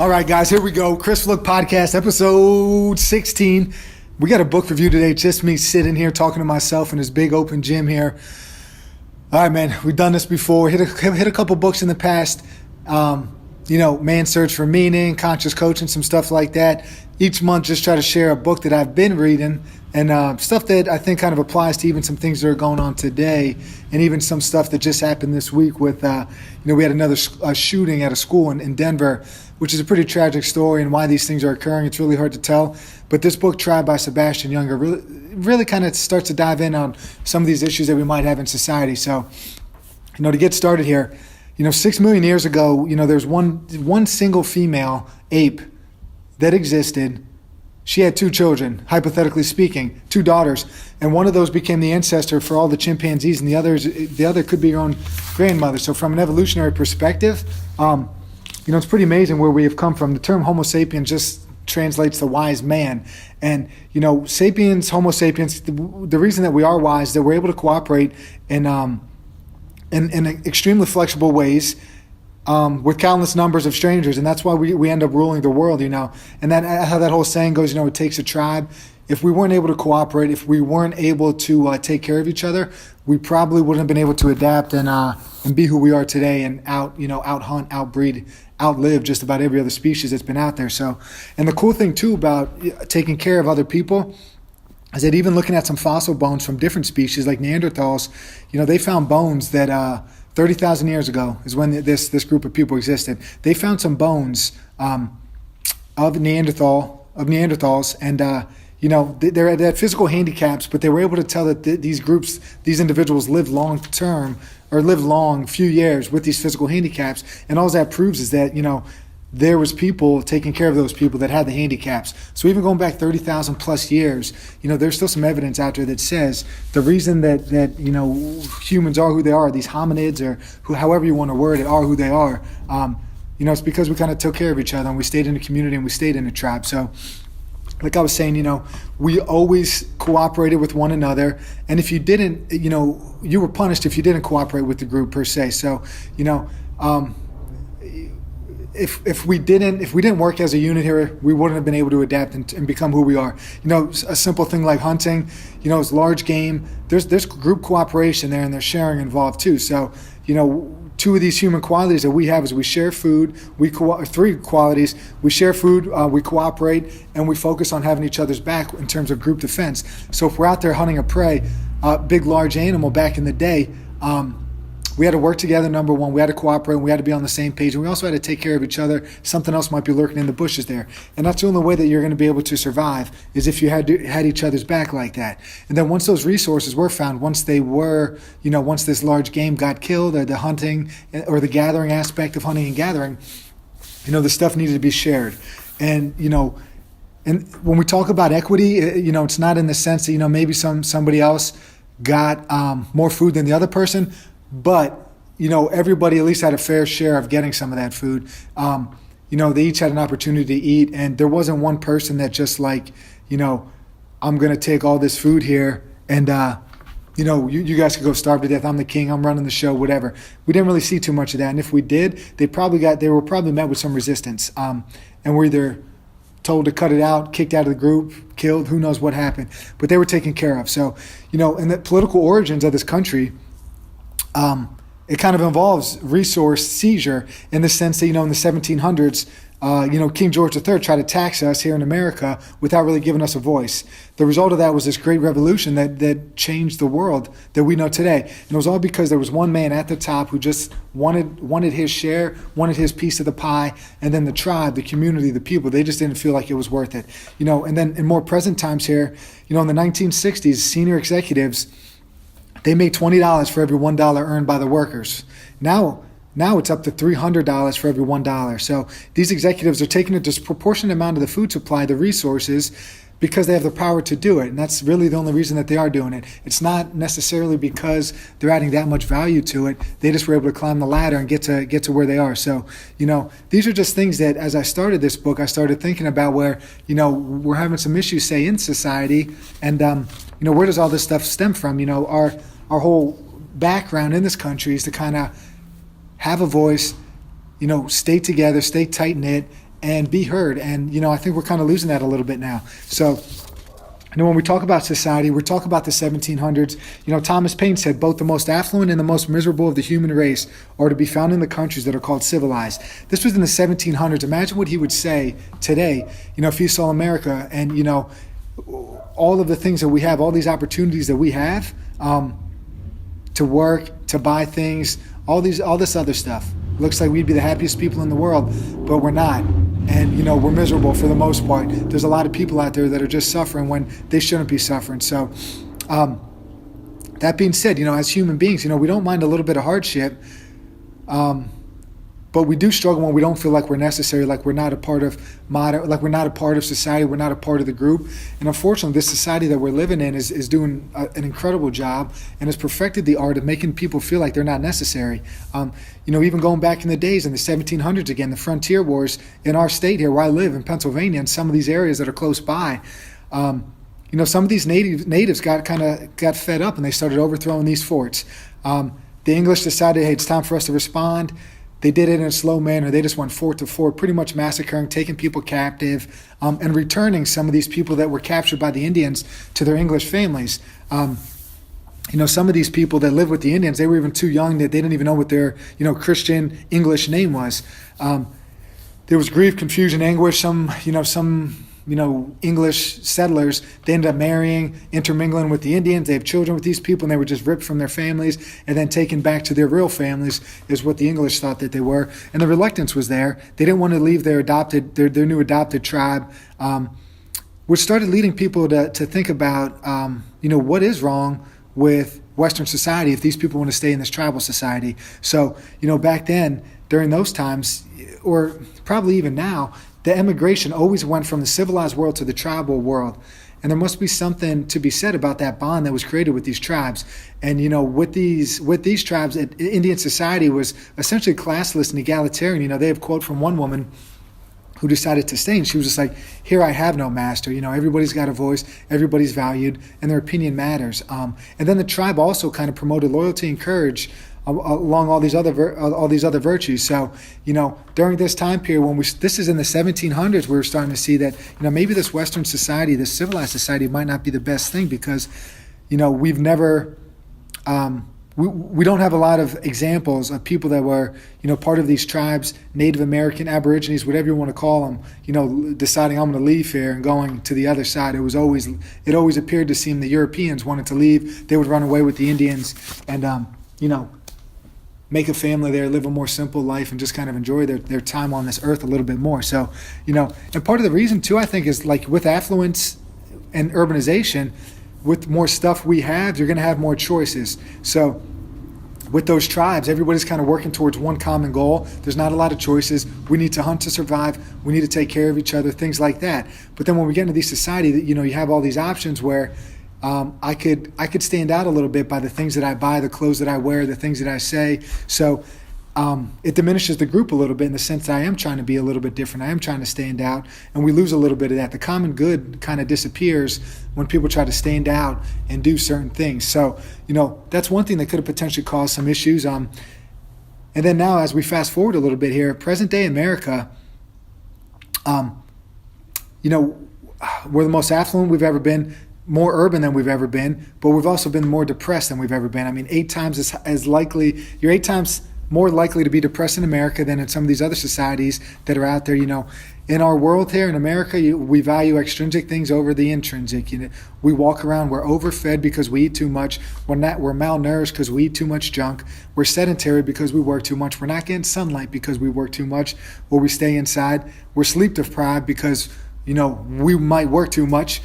All right, guys, here we go. Chris Fluck Podcast, episode 16. We got a book review today. It's just me sitting here talking to myself in this big open gym here. All right, man, we've done this before. Hit a couple books in the past. Man's Search for Meaning, Conscious Coaching, some stuff like that. Each month, just try to share a book that I've been reading and stuff that I think kind of applies to even some things that are going on today, and even some stuff that just happened this week with, we had another shooting at a school in Denver, which is a pretty tragic story, and why these things are occurring, it's really hard to tell. But this book, Tribe by Sebastian Junger, really kind of starts to dive in on some of these issues that we might have in society. So, to get started here, 6 million years ago, there's one single female ape that existed. She had 2 children, hypothetically speaking, 2 daughters, and one of those became the ancestor for all the chimpanzees, and the other could be your own grandmother. So from an evolutionary perspective, it's pretty amazing where we have come from. The term Homo sapiens just translates to wise man, and sapiens, Homo sapiens. The reason that we are wise is that we're able to cooperate in extremely flexible ways. With countless numbers of strangers, and that's why we end up ruling the world, and that how that whole saying goes, it takes a tribe. If we weren't able to cooperate, if we weren't able to take care of each other, we probably wouldn't have been able to adapt and be who we are today, and out hunt, outbreed, outlive just about every other species that's been out there. So, and the cool thing too about taking care of other people is that even looking at some fossil bones from different species like Neanderthals, they found bones that 30,000 years ago is when this group of people existed. They found some bones of Neanderthals, and they had physical handicaps, but they were able to tell that these individuals lived long, few years with these physical handicaps, and all that proves is that there was people taking care of those people that had the handicaps. So even going back 30,000 plus years, there's still some evidence out there that says the reason that humans are who they are, these hominids, or however you want to word it, are who they are. It's because we kind of took care of each other, and we stayed in a community, and we stayed in a tribe. So, like I was saying, we always cooperated with one another, and if you didn't, you were punished if you didn't cooperate with the group per se. So, If we didn't work as a unit here, we wouldn't have been able to adapt and become who we are. A simple thing like hunting, it's large game. There's group cooperation there, and there's sharing involved too. So, 2 of these human qualities that we have is we share food. 3 qualities: we share food, we cooperate, and we focus on having each other's back in terms of group defense. So if we're out there hunting a prey, big large animal back in the day, we had to work together, number one. We had to cooperate. We had to be on the same page. And we also had to take care of each other. Something else might be lurking in the bushes there. And that's the only way that you're going to be able to survive, is if you had each other's back like that. And then once those resources were found, once this large game got killed, or the hunting or the gathering aspect of hunting and gathering, the stuff needed to be shared. And, and when we talk about equity, it's not in the sense that, maybe somebody else got more food than the other person, but, everybody at least had a fair share of getting some of that food. They each had an opportunity to eat, and there wasn't one person that just like, I'm going to take all this food here and, you guys could go starve to death. I'm the king. I'm running the show, whatever. We didn't really see too much of that. And if we did, they were probably met with some resistance, and were either told to cut it out, kicked out of the group, killed, who knows what happened. But they were taken care of. So, and the political origins of this country, it kind of involves resource seizure in the sense that, in the 1700s, King George III tried to tax us here in America without really giving us a voice. The result of that was this great revolution that changed the world that we know today. And it was all because there was one man at the top who just wanted his share, wanted his piece of the pie, and then the tribe, the community, the people, they just didn't feel like it was worth it. And then in more present times here, in the 1960s, senior executives, they made $20 for every $1 earned by the workers. Now it's up to $300 for every $1. So these executives are taking a disproportionate amount of the food supply, the resources, because they have the power to do it. And that's really the only reason that they are doing it. It's not necessarily because they're adding that much value to it. They just were able to climb the ladder and get to where they are. So, these are just things that as I started this book, I started thinking about where, we're having some issues, say, in society. And, where does all this stuff stem from? Our whole background in this country is to kind of have a voice, stay together, stay tight-knit, and be heard. And, I think we're kind of losing that a little bit now. So, when we talk about society, we're talking about the 1700s. Thomas Paine said both the most affluent and the most miserable of the human race are to be found in the countries that are called civilized. This was in the 1700s. Imagine what he would say today, if he saw America and, all of the things that we have, all these opportunities that we have to work, to buy things, all this other stuff. Looks like we'd be the happiest people in the world, but we're not. And, we're miserable for the most part. There's a lot of people out there that are just suffering when they shouldn't be suffering. So that being said, as human beings, we don't mind a little bit of hardship, but we do struggle when we don't feel like we're necessary, like we're not a part of like we're not a part of society, we're not a part of the group. And unfortunately, this society that we're living in is doing an incredible job and has perfected the art of making people feel like they're not necessary. Even going back in the days in the 1700s, again, the frontier wars in our state here where I live in Pennsylvania and some of these areas that are close by, some of these natives got fed up and they started overthrowing these forts. The English decided, hey, it's time for us to respond. They did it in a slow manner. They just went fort to fort, pretty much massacring, taking people captive, and returning some of these people that were captured by the Indians to their English families. Some of these people that lived with the Indians, they were even too young that they didn't even know what their, Christian English name was. There was grief, confusion, anguish. Some English settlers, they ended up marrying, intermingling with the Indians. They have children with these people, and they were just ripped from their families and then taken back to their real families, is what the English thought that they were. And the reluctance was there. They didn't want to leave their new adopted tribe, which started leading people to think about, what is wrong with Western society if these people want to stay in this tribal society. So, back then, during those times, or probably even now, the emigration always went from the civilized world to the tribal world. And there must be something to be said about that bond that was created with these tribes. And, with these tribes, Indian society was essentially classless and egalitarian. They have a quote from one woman who decided to stay, and she was just like, here I have no master. Everybody's got a voice, everybody's valued, and their opinion matters. And then the tribe also kind of promoted loyalty and courage along all these other virtues. So, during this time period, this is in the 1700s, we were starting to see that, maybe this Western society, this civilized society might not be the best thing because, we've never, we don't have a lot of examples of people that were, part of these tribes, Native American, Aborigines, whatever you want to call them, deciding I'm going to leave here and going to the other side. It always appeared to seem the Europeans wanted to leave. They would run away with the Indians and, make a family there, live a more simple life, and just kind of enjoy their time on this earth a little bit more. So, and part of the reason too, I think, is like with affluence and urbanization, with more stuff we have, you're going to have more choices. So with those tribes, everybody's kind of working towards one common goal. There's not a lot of choices. We need to hunt to survive. We need to take care of each other, things like that. But then when we get into these society, you have all these options where I could stand out a little bit by the things that I buy, the clothes that I wear, the things that I say. So it diminishes the group a little bit in the sense that I am trying to be a little bit different. I am trying to stand out, and we lose a little bit of that. The common good kind of disappears when people try to stand out and do certain things. So, that's one thing that could have potentially caused some issues. And then now, as we fast forward a little bit here, present-day America, we're the most affluent we've ever been, more urban than we've ever been, but we've also been more depressed than we've ever been. I mean, 8 times as likely, you're 8 times more likely to be depressed in America than in some of these other societies that are out there. In our world here in America, we value extrinsic things over the intrinsic. We walk around, we're overfed because we eat too much. We're malnourished because we eat too much junk. We're sedentary because we work too much. We're not getting sunlight because we work too much or we stay inside. We're sleep deprived because, we might work too much.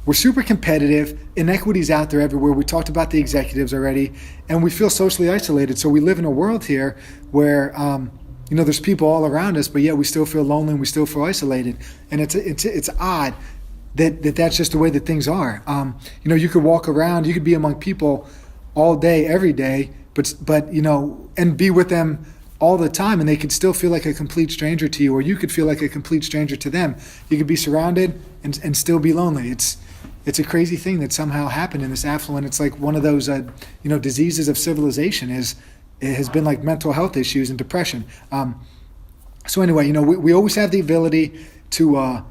We're super competitive. Inequity's out there everywhere. We talked about the executives already, and we feel socially isolated. So we live in a world here where, there's people all around us, but yet we still feel lonely and we still feel isolated. And it's odd that's just the way that things are. You could walk around, you could be among people all day, every day, but and be with them all the time, and they could still feel like a complete stranger to you, or you could feel like a complete stranger to them. You could be surrounded and still be lonely. It's a crazy thing that somehow happened in this affluent. It's like one of those, diseases of civilization. It has been like mental health issues and depression. So anyway, we always have the ability to,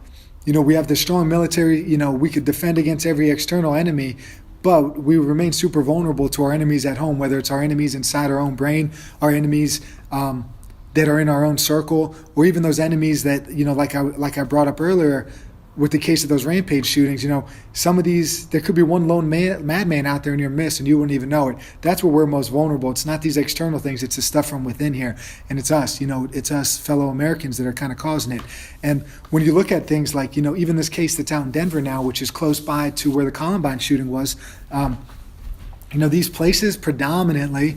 we have the strong military, we could defend against every external enemy, but we remain super vulnerable to our enemies at home, whether it's our enemies inside our own brain, our enemies that are in our own circle, or even those enemies that, like I brought up earlier, with the case of those rampage shootings, some of these, there could be one lone madman out there in your midst and you wouldn't even know it. That's where we're most vulnerable. It's not these external things, it's the stuff from within here. And it's us, it's us fellow Americans that are kind of causing it. And when you look at things like, even this case that's out in Denver now, which is close by to where the Columbine shooting was, these places predominantly,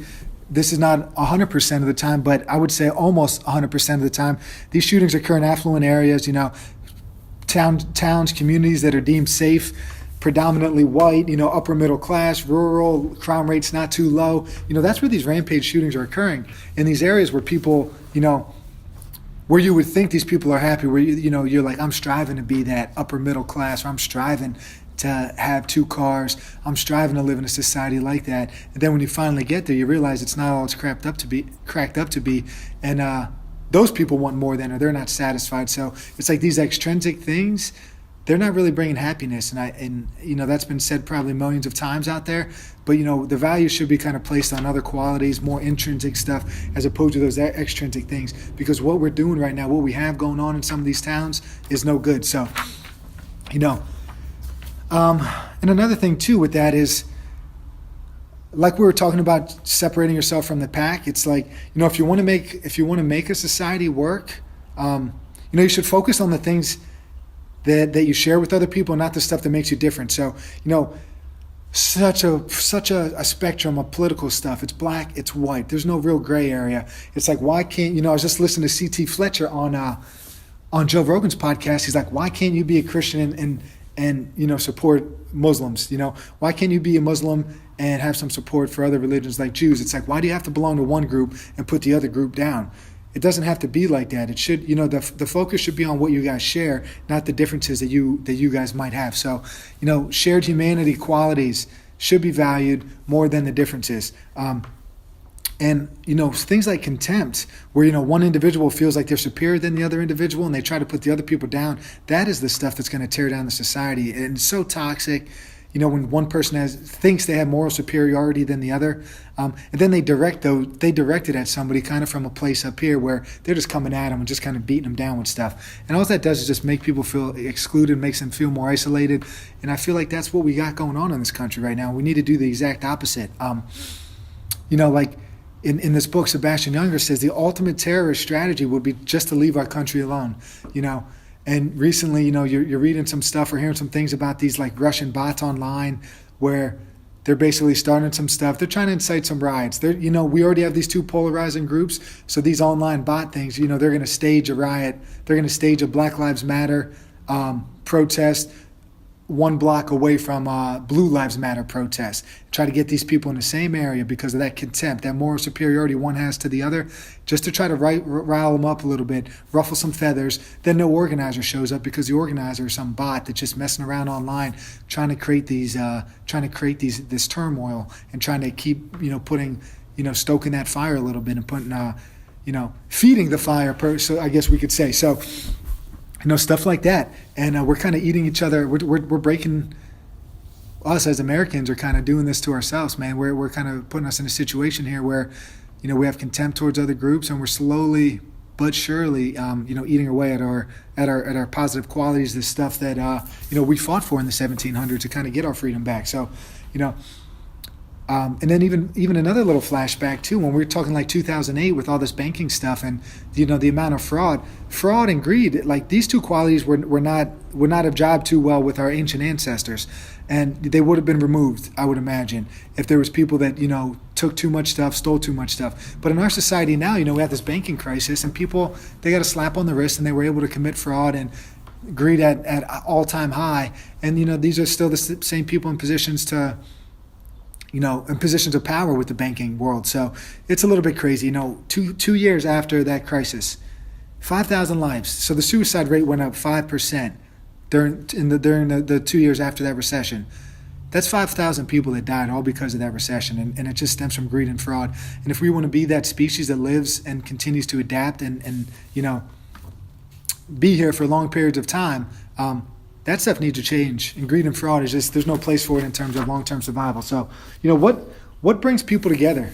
this is not 100% of the time, but I would say almost 100% of the time, these shootings occur in affluent areas, towns, communities that are deemed safe, predominantly white, upper middle class, rural, crime rates not too low. That's where these rampage shootings are occurring, in these areas where people, where you would think these people are happy, where you're like, I'm striving to be that upper middle class, or I'm striving to have 2 cars, I'm striving to live in a society like that. And then when you finally get there, you realize it's not all it's cracked up to be, and those people want more than, or they're not satisfied. So it's like these extrinsic things, they're not really bringing happiness. And that's been said probably millions of times out there, but the value should be kind of placed on other qualities, more intrinsic stuff, as opposed to those extrinsic things, because what we're doing right now, what we have going on in some of these towns is no good. So, and another thing too with that is, like we were talking about separating yourself from the pack, it's like, if you want to make a society work, you should focus on the things that you share with other people, not the stuff that makes you different. So, such a spectrum of political stuff. It's black, it's white. There's no real gray area. It's like, why can't, I was just listening to C.T. Fletcher on Joe Rogan's podcast. He's like, why can't you be a Christian and support Muslims? Why can't you be a Muslim and have some support for other religions like Jews? It's like, why do you have to belong to one group and put the other group down? It doesn't have to be like that. It should, the focus should be on what you guys share, not the differences that you guys might have. So, shared humanity qualities should be valued more than the differences. And, things like contempt, where, one individual feels like they're superior than the other individual and they try to put the other people down, that is the stuff that's going to tear down the society. And it's so toxic, when one person thinks they have moral superiority than the other, and then they direct it at somebody kind of from a place up here where they're just coming at them and just kind of beating them down with stuff. And all that does is just make people feel excluded, makes them feel more isolated. And I feel like that's what we got going on in this country right now. We need to do the exact opposite. Like, in this book, Sebastian Junger says the ultimate terrorist strategy would be just to leave our country alone, And recently, you're reading some stuff or hearing some things about these like Russian bots online where they're basically starting some stuff. They're trying to incite some riots. We already have these 2 polarizing groups. So these online bot things, they're going to stage a riot. They're going to stage a Black Lives Matter protest 1 block away from Blue Lives Matter protest. Try to get these people in the same area because of that contempt, that moral superiority one has to the other, just to try to rile them up a little bit, ruffle some feathers. Then no organizer shows up because the organizer is some bot that's just messing around online, trying to create this turmoil and trying to keep putting stoking that fire a little bit and putting feeding the fire. So I guess we could say so. Stuff like that. And we're kind of eating each other. We're breaking, us as Americans are kind of doing this to ourselves, man. We're kind of putting us in a situation here where, we have contempt towards other groups, and we're slowly but surely, eating away at our positive qualities, the stuff that, we fought for in the 1700s to kind of get our freedom back. So, and then even another little flashback too, when we were talking like 2008 with all this banking stuff and the amount of fraud and greed, like these 2 qualities were not have jived too well with our ancient ancestors, and they would have been removed, I would imagine, if there was people that took too much stuff, stole too much stuff. But in our society now, we have this banking crisis, and people, they got a slap on the wrist and they were able to commit fraud and greed at all-time high. And these are still the same people in positions to in positions of power with the banking world. So it's a little bit crazy. 2 years after that crisis, 5,000 lives. So the suicide rate went up 5% during the 2 years after that recession. That's 5,000 people that died all because of that recession, and it just stems from greed and fraud. And if we want to be that species that lives and continues to adapt and be here for long periods of time, that stuff needs to change. And greed and fraud is just, there's no place for it in terms of long-term survival. So, what brings people together?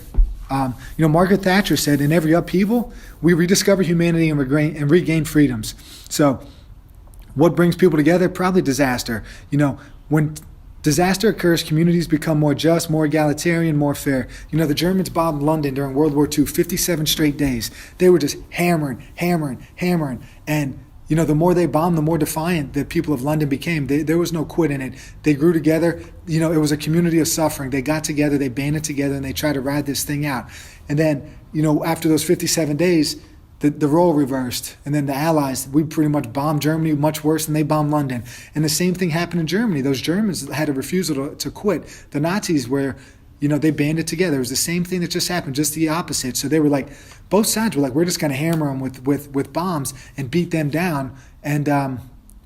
Margaret Thatcher said, in every upheaval, we rediscover humanity and regain freedoms. So what brings people together? Probably disaster. When disaster occurs, communities become more just, more egalitarian, more fair. The Germans bombed London during World War II, 57 straight days. They were just hammering. And, the more they bombed, the more defiant the people of London became. There was no quit in it. They grew together. It was a community of suffering. They got together, they banded together, and they tried to ride this thing out. And then, after those 57 days, the role reversed. And then the Allies, we pretty much bombed Germany much worse than they bombed London. And the same thing happened in Germany. Those Germans had a refusal to quit. The Nazis were, they banded together. It was the same thing that just happened, just the opposite. So they were like, both sides were like, we're just going to hammer them with bombs and beat them down. And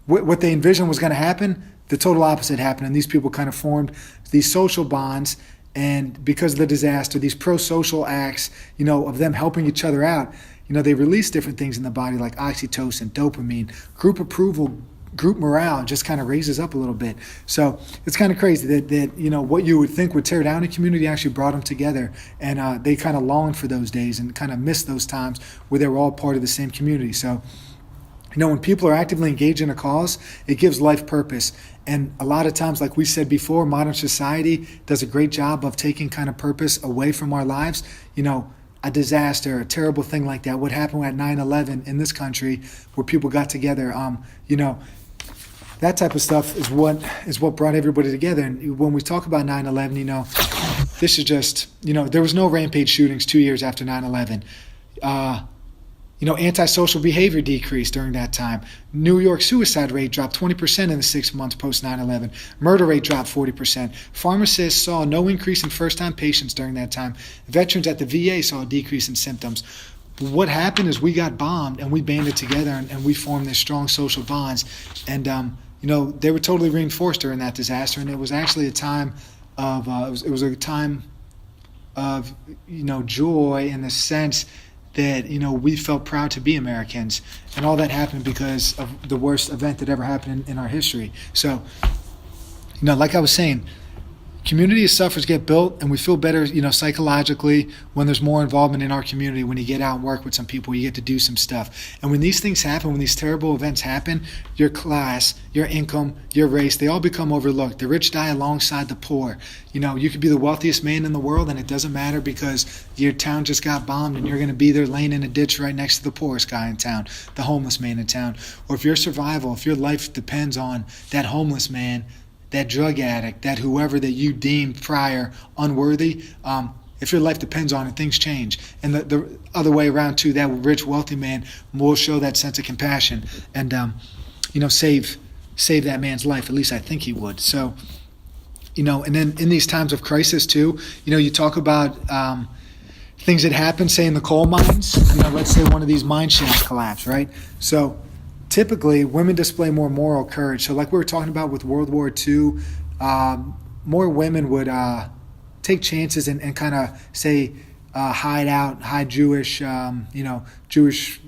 what they envisioned was going to happen, the total opposite happened. And these people kind of formed these social bonds. And because of the disaster, these pro-social acts, of them helping each other out, they release different things in the body like oxytocin, dopamine, group approval, group morale just kind of raises up a little bit. So it's kind of crazy that what you would think would tear down a community actually brought them together. And they kind of longed for those days and kind of missed those times where they were all part of the same community. So, when people are actively engaged in a cause, it gives life purpose. And a lot of times, like we said before, modern society does a great job of taking kind of purpose away from our lives. A disaster, a terrible thing like that, what happened at 9/11 in this country where people got together, that type of stuff is what brought everybody together. And when we talk about 9/11, this is just, there was no rampage shootings 2 years after 9/11. Antisocial behavior decreased during that time. New York suicide rate dropped 20% in the 6 months post 9/11. Murder rate dropped 40%. Pharmacists saw no increase in first-time patients during that time. Veterans at the VA saw a decrease in symptoms. What happened is we got bombed and we banded together and we formed these strong social bonds. And, they were totally reinforced during that disaster. And it was actually a time of, it was a time of, joy in the sense that, we felt proud to be Americans. And all that happened because of the worst event that ever happened in our history. So, like I was saying, community of sufferers get built, and we feel better, psychologically when there's more involvement in our community. When you get out and work with some people, you get to do some stuff. And when these things happen, when these terrible events happen, your class, your income, your race, they all become overlooked. The rich die alongside the poor. You could be the wealthiest man in the world, and it doesn't matter because your town just got bombed, and you're going to be there laying in a ditch right next to the poorest guy in town, the homeless man in town. Or if your survival, if your life depends on that homeless man, that drug addict, that whoever that you deemed prior unworthy, if your life depends on it, things change. And the other way around too, that rich, wealthy man will show that sense of compassion and, save that man's life. At least I think he would. So, and then in these times of crisis too, you talk about things that happen, say in the coal mines. Let's say one of these mine shafts collapse, right? So typically, women display more moral courage. So like we were talking about with World War II, more women would take chances and kind of say, hide Jewish, Jewish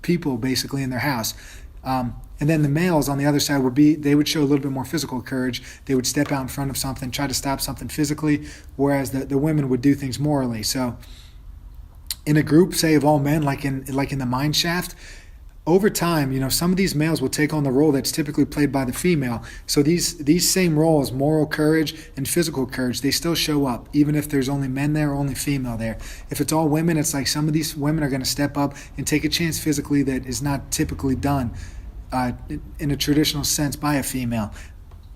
people basically in their house. And then the males on the other side they would show a little bit more physical courage. They would step out in front of something, try to stop something physically, whereas the women would do things morally. So in a group, say of all men, like in the mine shaft, over time, some of these males will take on the role that's typically played by the female. So these same roles, moral courage and physical courage, they still show up, even if there's only men there or only female there. If it's all women, it's like some of these women are going to step up and take a chance physically that is not typically done in a traditional sense by a female.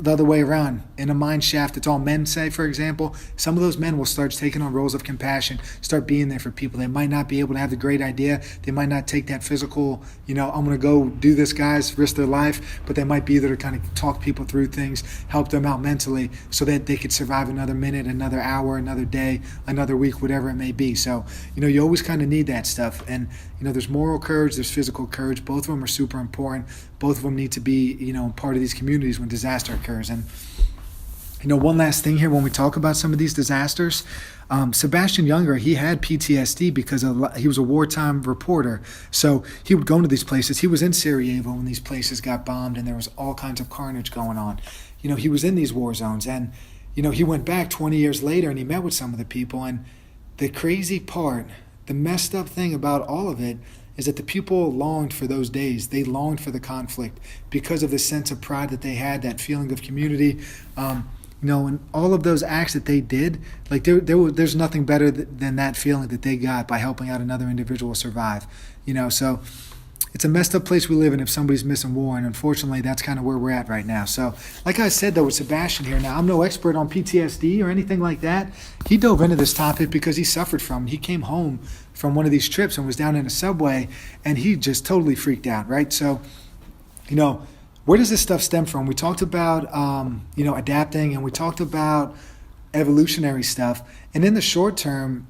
The other way around, in a mine shaft, it's all men, say, for example, some of those men will start taking on roles of compassion, start being there for people. They might not be able to have the great idea. They might not take that physical, I'm going to go do this, guys, risk their life, but they might be there to kind of talk people through things, help them out mentally so that they could survive another minute, another hour, another day, another week, whatever it may be. So, you always kind of need that stuff. And, there's moral courage, there's physical courage. Both of them are super important. Both of them need to be, part of these communities when disaster occurs. And, One last thing here when we talk about some of these disasters. Sebastian Junger, he had PTSD because he was a wartime reporter. So he would go into these places. He was in Sarajevo when these places got bombed and there was all kinds of carnage going on. He was in these war zones. And, he went back 20 years later and he met with some of the people. And the crazy part, the messed up thing about all of it is that the people longed for those days. They longed for the conflict because of the sense of pride that they had, that feeling of community. And all of those acts that they did, like there's nothing better than that feeling that they got by helping out another individual survive. So it's a messed up place we live in if somebody's missing war, and unfortunately that's kind of where we're at right now. So like I said, though, with Sebastian here, now I'm no expert on PTSD or anything like that. He dove into this topic because he suffered from it. He came home from one of these trips and was down in a subway, and he just totally freaked out, right? So, where does this stuff stem from? We talked about, adapting, and we talked about evolutionary stuff. And in the short term,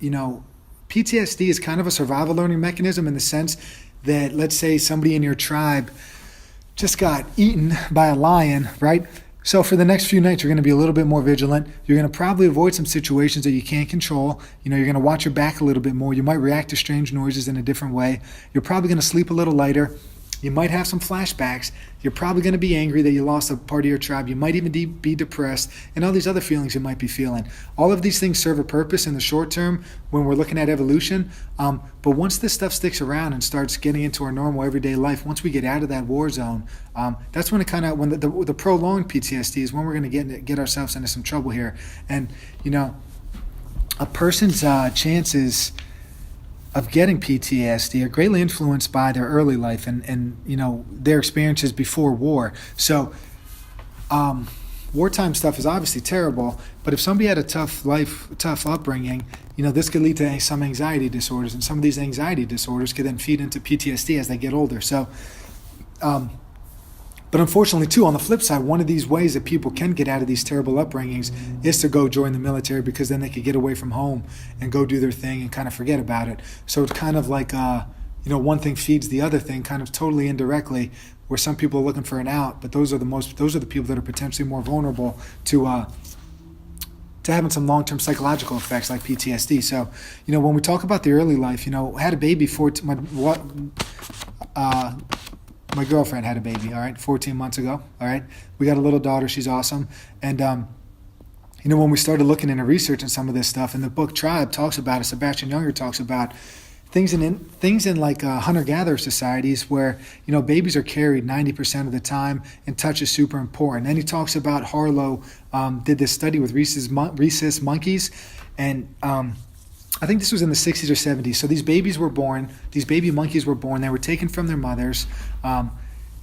PTSD is kind of a survival learning mechanism in the sense that, let's say somebody in your tribe just got eaten by a lion, right? So for the next few nights, you're going to be a little bit more vigilant. You're going to probably avoid some situations that you can't control. You're going to watch your back a little bit more. You might react to strange noises in a different way. You're probably going to sleep a little lighter. You might have some flashbacks. You're probably going to be angry that you lost a part of your tribe. You might even be depressed, and all these other feelings you might be feeling. All of these things serve a purpose in the short term when we're looking at evolution. But once this stuff sticks around and starts getting into our normal everyday life, once we get out of that war zone, that's when when the prolonged PTSD is when we're going to get ourselves into some trouble here. And a person's chances of getting PTSD are greatly influenced by their early life and their experiences before war. So wartime stuff is obviously terrible, but if somebody had a tough upbringing, this could lead to some anxiety disorders, and some of these anxiety disorders could then feed into PTSD as they get older. So but unfortunately, too, on the flip side, one of these ways that people can get out of these terrible upbringings is to go join the military, because then they could get away from home and go do their thing and kind of forget about it. So it's kind of like, one thing feeds the other thing, kind of totally indirectly, where some people are looking for an out, but those are the people that are potentially more vulnerable to having some long-term psychological effects like PTSD. So, when we talk about the early life, had a baby my girlfriend had a baby, all right, 14 months ago, all right? We got a little daughter. She's awesome. And, when we started looking into research and some of this stuff, and the book Tribe talks about it, Sebastian Junger talks about things in like hunter-gatherer societies where, babies are carried 90% of the time, and touch is super important. Then he talks about Harlow did this study with rhesus monkeys, and I think this was in the 60s or 70s. So these baby monkeys were born. They were taken from their mothers, and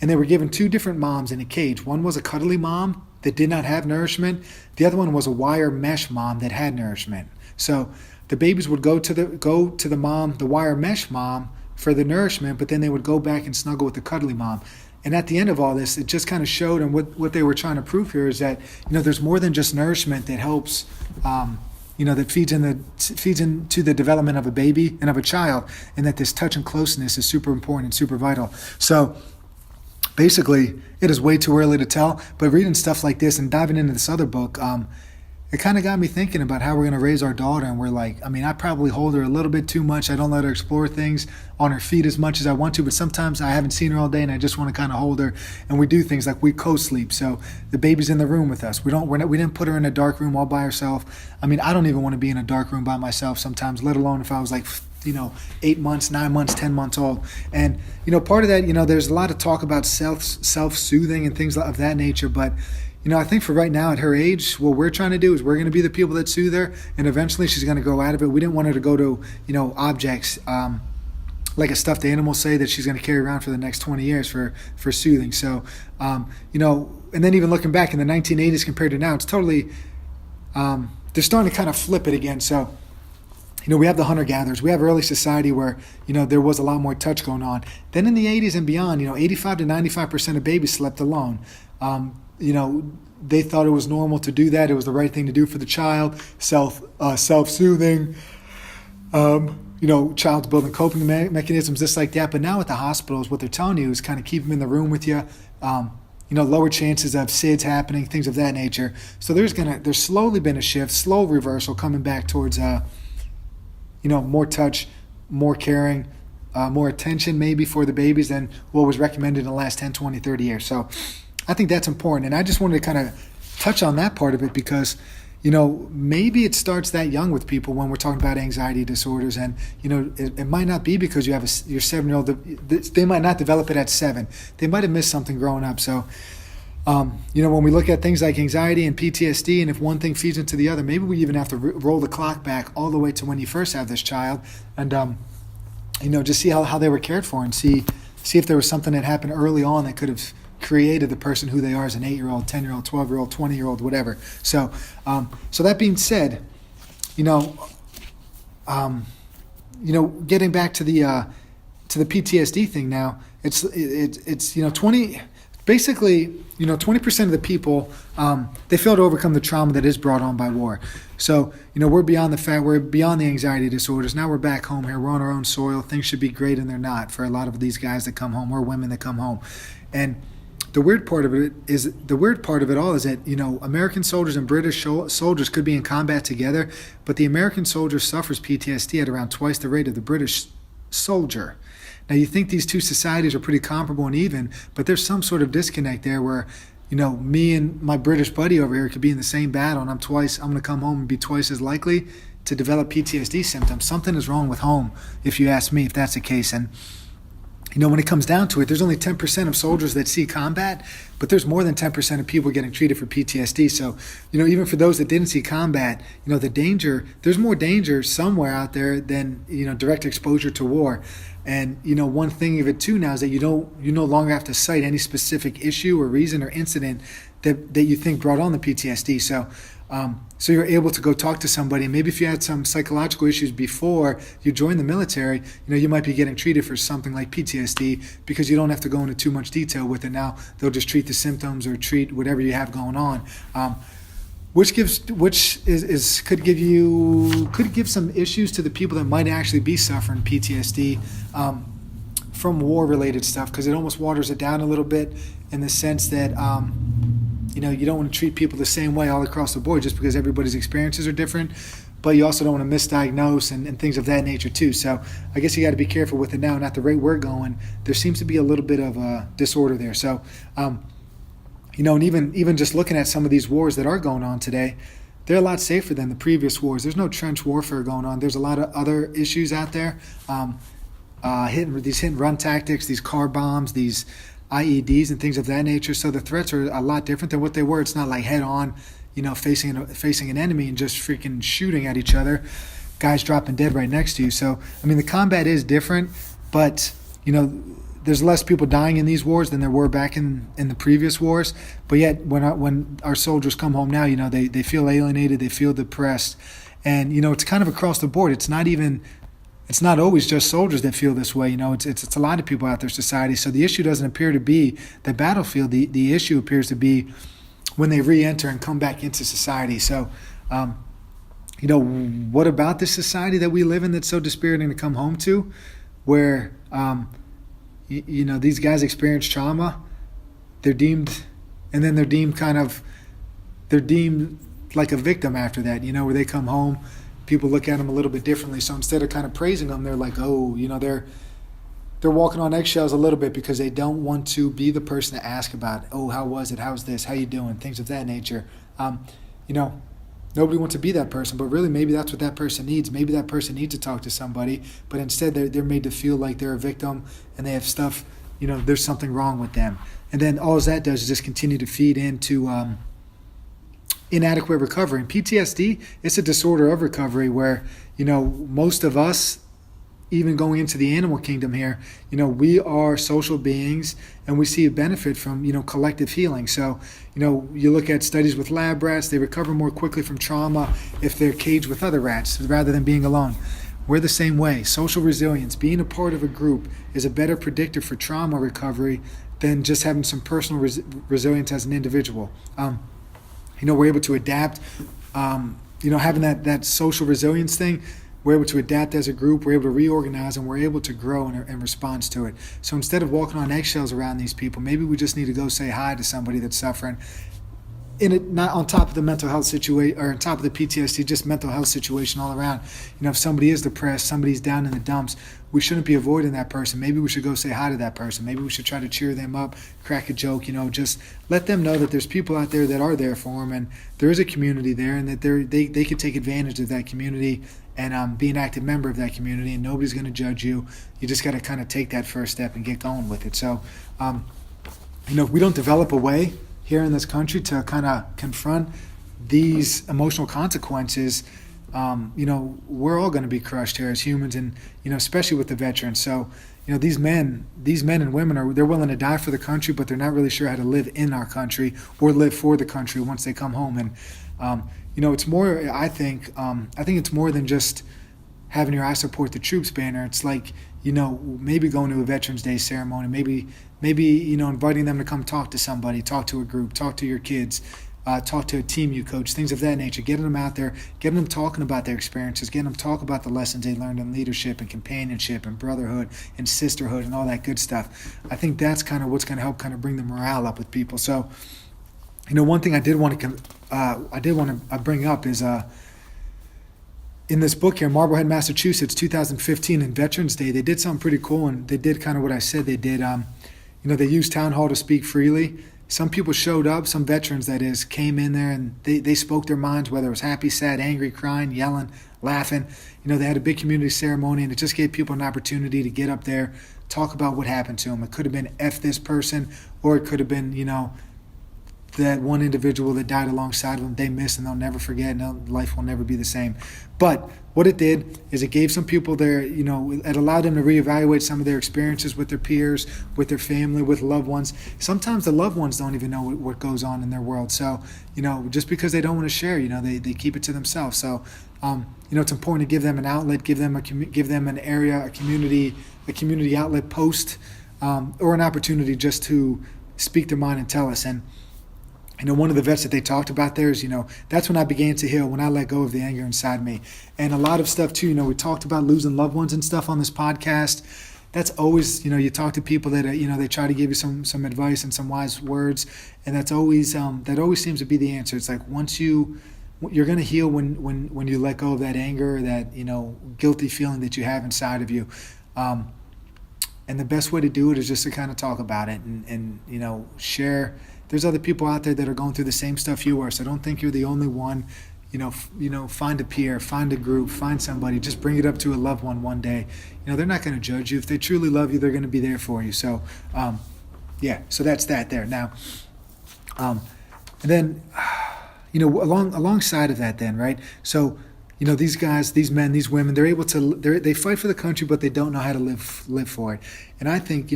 they were given two different moms in a cage. One was a cuddly mom that did not have nourishment. The other one was a wire mesh mom that had nourishment. So the babies would go to the mom, the wire mesh mom, for the nourishment, but then they would go back and snuggle with the cuddly mom. And at the end of all this, it just kind of showed, and what they were trying to prove here is that there's more than just nourishment that helps. That feeds into the development of a baby and of a child, and that this touch and closeness is super important and super vital. So basically, it is way too early to tell, but reading stuff like this and diving into this other book, it kind of got me thinking about how we're going to raise our daughter. And we're like, I probably hold her a little bit too much. I don't let her explore things on her feet as much as I want to, but sometimes I haven't seen her all day and I just want to kind of hold her. And we do things like we co-sleep. So the baby's in the room with us. We didn't put her in a dark room all by herself. I don't even want to be in a dark room by myself sometimes, let alone if I was like 8 months, 9 months, 10 months old. And, part of that, there's a lot of talk about self-soothing and things of that nature. But, I think for right now at her age, what we're trying to do is we're going to be the people that soothe her, and eventually she's going to grow out of it. We didn't want her to go to, objects like a stuffed animal, say, that she's going to carry around for the next 20 years for soothing. So, and then even looking back in the 1980s compared to now, it's totally, they're starting to kind of flip it again. So, we have the hunter-gatherers. We have early society where, there was a lot more touch going on. Then in the 80s and beyond, 85 to 95% of babies slept alone. They thought it was normal to do that. It was the right thing to do for the child, self-soothing, child's building coping mechanisms, just like that. But now at the hospitals, what they're telling you is kind of keep them in the room with you. lower chances of SIDS happening, things of that nature. So there's slowly been a shift, slow reversal coming back towards, more touch, more caring, more attention maybe for the babies than what was recommended in the last 10, 20, 30 years. So I think that's important. And I just wanted to kind of touch on that part of it because, maybe it starts that young with people when we're talking about anxiety disorders. And, it might not be because you have your 7-year-old, they might not develop it at 7. They might have missed something growing up. So, when we look at things like anxiety and PTSD, and if one thing feeds into the other, maybe we even have to roll the clock back all the way to when you first have this child and, just see how they were cared for and see if there was something that happened early on that could have created the person who they are as an 8-year-old, 10-year-old, 12-year-old, 20-year-old, whatever. So, so that being said, getting back to the PTSD thing now, it's 20. Basically, 20% of the people, they fail to overcome the trauma that is brought on by war. So, we're beyond the anxiety disorders. Now we're back home here. We're on our own soil. Things should be great, and they're not for a lot of these guys that come home or women that come home. And the weird part of it all is that, American soldiers and British soldiers could be in combat together, but the American soldier suffers PTSD at around twice the rate of the British soldier. Now, you think these two societies are pretty comparable and even, but there's some sort of disconnect there where, me and my British buddy over here could be in the same battle, and I'm going to come home and be twice as likely to develop PTSD symptoms. Something is wrong with home, if you ask me, if that's the case. And, when it comes down to it, there's only 10% of soldiers that see combat, but there's more than 10% of people getting treated for PTSD. So, even for those that didn't see combat, there's more danger somewhere out there than, direct exposure to war. And, one thing of it too now is that you no longer have to cite any specific issue or reason or incident that you think brought on the PTSD. So you're able to go talk to somebody. And maybe if you had some psychological issues before you joined the military, you might be getting treated for something like PTSD because you don't have to go into too much detail with it. Now they'll just treat the symptoms or treat whatever you have going on. Which could give some issues to the people that might actually be suffering PTSD from war-related stuff, because it almost waters it down a little bit in the sense that you don't want to treat people the same way all across the board just because everybody's experiences are different, but you also don't want to misdiagnose and things of that nature too. So I guess you got to be careful with it now. And at the rate we're going, there seems to be a little bit of a disorder there. So. And even just looking at some of these wars that are going on today, they're a lot safer than the previous wars. There's no trench warfare going on. There's a lot of other issues out there, hit and run tactics, these car bombs, these IEDs and things of that nature. So the threats are a lot different than what they were. It's not like head on, facing an enemy and just freaking shooting at each other, guys dropping dead right next to you. So, the combat is different, but, there's less people dying in these wars than there were back in the previous wars. But yet, when our soldiers come home now, they feel alienated, they feel depressed. And, it's kind of across the board. It's not always just soldiers that feel this way. It's a lot of people out there in society. So the issue doesn't appear to be the battlefield. The issue appears to be when they re-enter and come back into society. So, what about this society that we live in that's so dispiriting to come home to, where, these guys experience trauma, they're deemed like a victim after that, where they come home, people look at them a little bit differently. So instead of kind of praising them, they're like, they're walking on eggshells a little bit because they don't want to be the person to ask about, how was it? How's this? How you doing? Things of that nature. Nobody wants to be that person, but really maybe that's what that person needs. Maybe that person needs to talk to somebody, but instead they're made to feel like they're a victim and they have stuff, there's something wrong with them. And then all that does is just continue to feed into inadequate recovery. And PTSD, it's a disorder of recovery where, most of us, even going into the animal kingdom here, we are social beings and we see a benefit from, collective healing. So, you look at studies with lab rats, they recover more quickly from trauma if they're caged with other rats rather than being alone. We're the same way. Social resilience, being a part of a group, is a better predictor for trauma recovery than just having some personal resilience as an individual. We're able to adapt, having that social resilience thing. we're able to adapt as a group, we're able to reorganize, and we're able to grow in response to it. So instead of walking on eggshells around these people, maybe we just need to go say hi to somebody that's suffering, in it, not on top of the mental health situation or on top of the PTSD, just mental health situation all around. If somebody is depressed, somebody's down in the dumps, we shouldn't be avoiding that person. Maybe we should go say hi to that person. Maybe we should try to cheer them up, crack a joke, just let them know that there's people out there that are there for them, and there is a community there, and that they can take advantage of that community and be an active member of that community, and nobody's going to judge you. You just got to kind of take that first step and get going with it. So, if we don't develop a way here in this country to kind of confront these emotional consequences, we're all going to be crushed here as humans, and especially with the veterans. So these men and women they're willing to die for the country, but they're not really sure how to live in our country or live for the country once they come home. And it's more, I think it's more than just having your "I support the troops" banner. It's like maybe going to a Veterans Day ceremony, maybe inviting them to come talk to somebody, talk to a group, talk to your kids, talk to a team you coach, things of that nature. Getting them out there, getting them talking about their experiences, getting them talk about the lessons they learned in leadership and companionship and brotherhood and sisterhood and all that good stuff. I think that's kind of what's going to help kind of bring the morale up with people. So, one thing I did want to bring up is in this book here, Marblehead, Massachusetts, 2015, in Veterans Day, they did something pretty cool, and they did kind of what I said they did. They used town hall to speak freely. Some people showed up, some veterans that is, came in there and they spoke their minds, whether it was happy, sad, angry, crying, yelling, laughing. They had a big community ceremony, and it just gave people an opportunity to get up there, talk about what happened to them. It could have been F this person, or it could have been, that one individual that died alongside of them they miss and they'll never forget, and life will never be the same. But what it did is it gave some people it allowed them to reevaluate some of their experiences with their peers, with their family, with loved ones. Sometimes the loved ones don't even know what goes on in their world. So, just because they don't want to share, they keep it to themselves. So, it's important to give them an outlet, give them an area, a community outlet post, or an opportunity just to speak their mind and tell us. And one of the vets that they talked about there is, that's when I began to heal, when I let go of the anger inside me. And a lot of stuff too, we talked about losing loved ones and stuff on this podcast. That's always, you talk to people that, they try to give you some advice and some wise words. And that's always, that always seems to be the answer. It's like once you're going to heal when you let go of that anger, that, guilty feeling that you have inside of you. And the best way to do it is just to kind of talk about it and share. There's other people out there that are going through the same stuff you are, so don't think you're the only one. Find a peer, find a group, find somebody. Just bring it up to a loved one day. They're not going to judge you. If they truly love you, they're going to be there for you. So, so that's that there. Now, and then, alongside of that then, right? So, these guys, these men, these women, they're able to, they fight for the country, but they don't know how to live for it. And I think,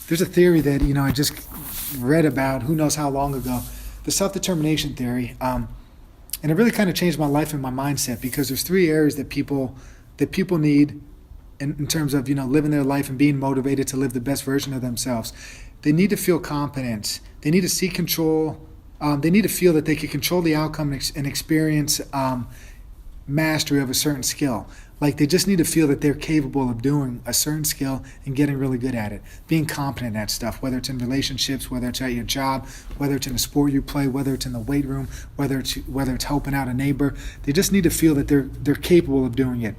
there's a theory that, I just read about, who knows how long ago, the self-determination theory. And it really kind of changed my life and my mindset, because there's 3 areas that people need in terms of, living their life and being motivated to live the best version of themselves. They need to feel confidence. They need to seek control. They need to feel that they can control the outcome and experience mastery of a certain skill. Like, they just need to feel that they're capable of doing a certain skill and getting really good at it, being competent at stuff, whether it's in relationships, whether it's at your job, whether it's in a sport you play, whether it's in the weight room, whether it's helping out a neighbor. They just need to feel that they're capable of doing it.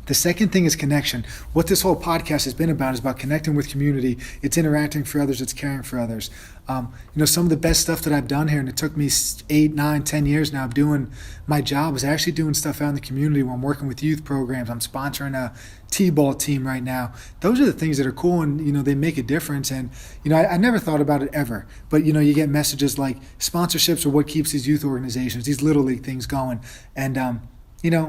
The second thing is connection. What this whole podcast has been about is about connecting with community. It's interacting for others. It's caring for others. Some of the best stuff that I've done here, and it took me 8, 9, 10 years now of doing my job, is actually doing stuff out in the community where I'm working with youth programs. I'm sponsoring a T-ball team right now. Those are the things that are cool, and, they make a difference. And, I never thought about it ever. But, you get messages like sponsorships are what keeps these youth organizations, these little league things going. And,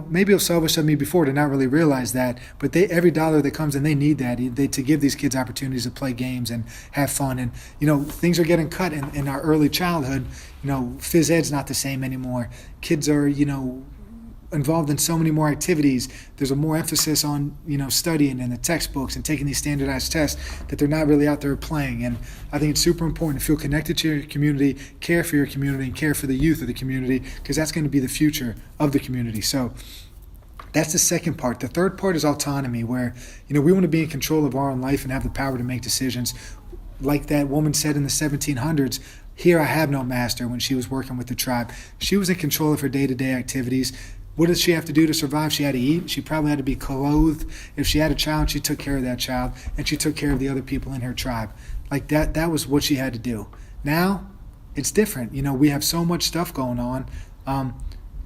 maybe it was selfish of me before to not really realize that, but every dollar that comes in, they need that to give these kids opportunities to play games and have fun. And, things are getting cut in our early childhood. Phys ed's not the same anymore. Kids are, involved in so many more activities. There's a more emphasis on, studying and the textbooks and taking these standardized tests, that they're not really out there playing. And I think it's super important to feel connected to your community, care for your community, and care for the youth of the community, because that's going to be the future of the community. So That's the second part. The third part is autonomy, where, we want to be in control of our own life and have the power to make decisions. Like that woman said in the 1700s, here I have no master, when she was working with the tribe. She was in control of her day-to-day activities. What did she have to do to survive? She had to eat. She probably had to be clothed. If she had a child, she took care of that child, and she took care of the other people in her tribe. Like that was what she had to do. Now, it's different. We have so much stuff going on.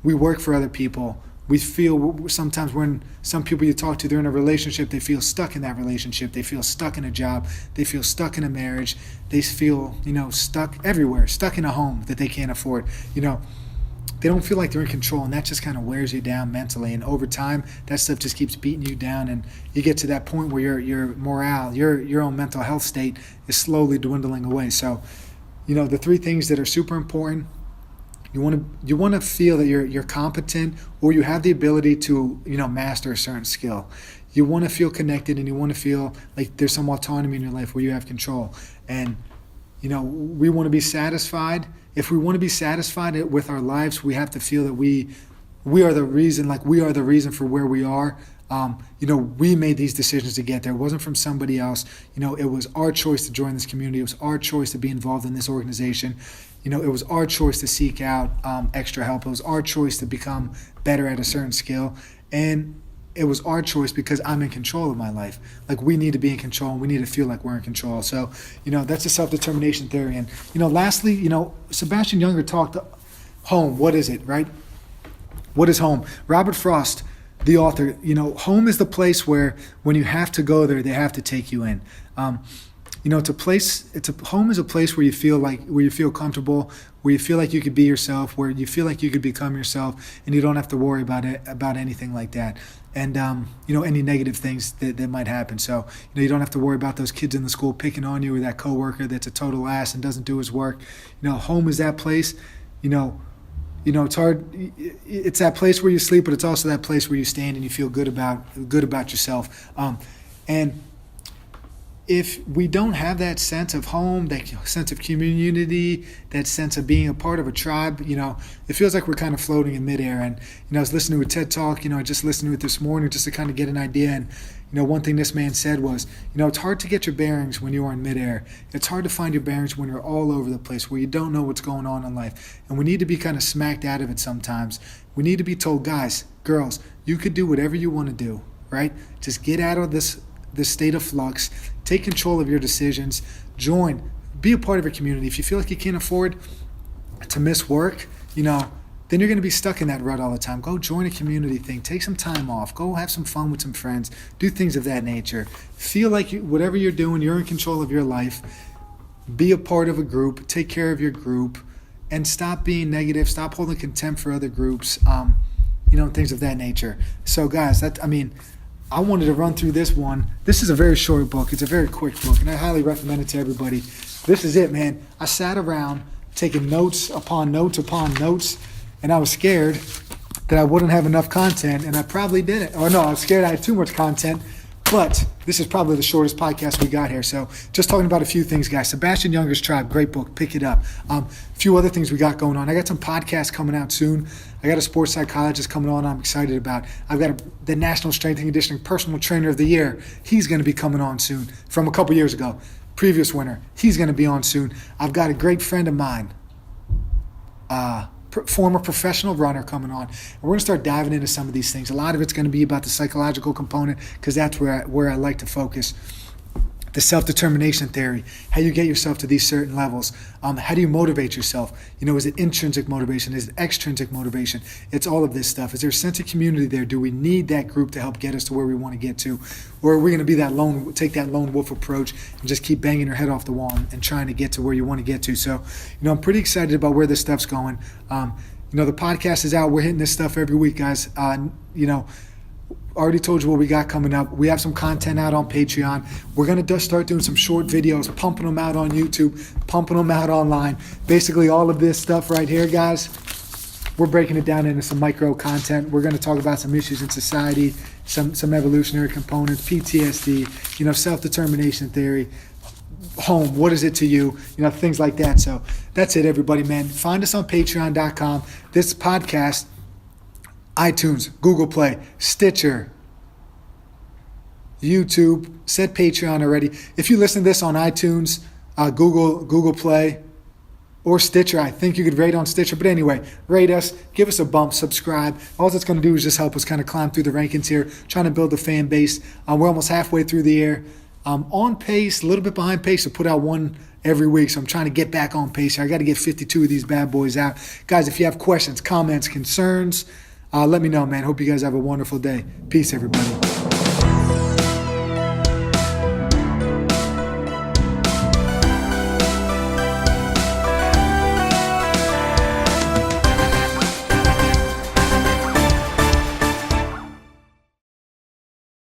We work for other people. We feel sometimes when some people you talk to, they're in a relationship, they feel stuck in that relationship. They feel stuck in a job. They feel stuck in a marriage. They feel, stuck everywhere, stuck in a home that they can't afford. They don't feel like they're in control, and that just kind of wears you down mentally. And over time, that stuff just keeps beating you down, and you get to that point where your morale, your own mental health state is slowly dwindling away. So, the three things that are super important. You want to feel that you're competent, or you have the ability to master a certain skill. You want to feel connected, and you want to feel like there's some autonomy in your life where you have control. And we want to be satisfied. If we want to be satisfied with our lives, we have to feel that we are the reason. Like, we are the reason for where we are. We made these decisions to get there. It wasn't from somebody else. It was our choice to join this community. It was our choice to be involved in this organization. It was our choice to seek out extra help. It was our choice to become better at a certain skill. And it was our choice because I'm in control of my life. Like, we need to be in control, and we need to feel like we're in control. So, that's a self-determination theory. And, lastly, Sebastian Junger talked home. What is it, right? What is home? Robert Frost, the author, home is the place where when you have to go there, they have to take you in. Home is a place where you feel comfortable, where you feel like you could be yourself, where you feel like you could become yourself, and you don't have to worry about anything like that. And, any negative things that might happen. So, you don't have to worry about those kids in the school picking on you, or that coworker that's a total ass and doesn't do his work. Home is that place, it's hard. It's that place where you sleep, but it's also that place where you stand and you feel good about yourself. And if we don't have that sense of home, that sense of community, that sense of being a part of a tribe, it feels like we're kind of floating in midair. And, I was listening to a TED Talk, I just listened to it this morning just to kind of get an idea. And, one thing this man said was, it's hard to get your bearings when you are in midair. It's hard to find your bearings when you're all over the place, where you don't know what's going on in life. And we need to be kind of smacked out of it sometimes. We need to be told, guys, girls, you could do whatever you want to do, right? Just get out of this state of flux, take control of your decisions, be a part of a community. If you feel like you can't afford to miss work, then you're going to be stuck in that rut all the time. Go join a community thing, take some time off, go have some fun with some friends, do things of that nature. Feel like whatever you're doing, you're in control of your life. Be a part of a group, take care of your group, and stop being negative, stop holding contempt for other groups, things of that nature. So guys, I wanted to run through this one. This is a very short book. It's a very quick book, and I highly recommend it to everybody. This is it, man. I sat around taking notes upon notes upon notes, and I was scared that I wouldn't have enough content, and I probably didn't. Or no, I was scared I had too much content, but this is probably the shortest podcast we got here. So just talking about a few things, guys. Sebastian Junger's Tribe, great book. Pick it up. A few other things we got going on. I got some podcasts coming out soon. I got a sports psychologist coming on I'm excited about. I've got the National Strength and Conditioning Personal Trainer of the Year. He's going to be coming on soon from a couple years ago. Previous winner. He's going to be on soon. I've got a great friend of mine, former professional runner, coming on. And we're going to start diving into some of these things. A lot of it's going to be about the psychological component, because that's where I like to focus. The self-determination theory, how you get yourself to these certain levels. How do you motivate yourself? Is it intrinsic motivation? Is it extrinsic motivation? It's all of this stuff. Is there a sense of community there? Do we need that group to help get us to where we want to get to? Or are we going to be take that lone wolf approach and just keep banging your head off the wall and trying to get to where you want to get to? So, I'm pretty excited about where this stuff's going. The podcast is out. We're hitting this stuff every week, guys. Already told you what we got coming up. We have some content out on Patreon. We're going to just start doing some short videos, pumping them out on YouTube, pumping them out online. Basically, all of this stuff right here, guys, we're breaking it down into some micro content. We're going to talk about some issues in society, some evolutionary components, PTSD, self-determination theory, home, what is it to you, things like that. So that's it, everybody, man. Find us on patreon.com. This podcast, iTunes, Google Play, Stitcher, YouTube. Said Patreon already. If you listen to this on iTunes, Google Play, or Stitcher, I think you could rate on Stitcher. But anyway, rate us, give us a bump, subscribe. All it's going to do is just help us kind of climb through the rankings here, trying to build a fan base. We're almost halfway through the year. On pace, a little bit behind pace to put out one every week. So I'm trying to get back on pace here. I got to get 52 of these bad boys out. Guys, if you have questions, comments, concerns, let me know, man. Hope you guys have a wonderful day. Peace, everybody.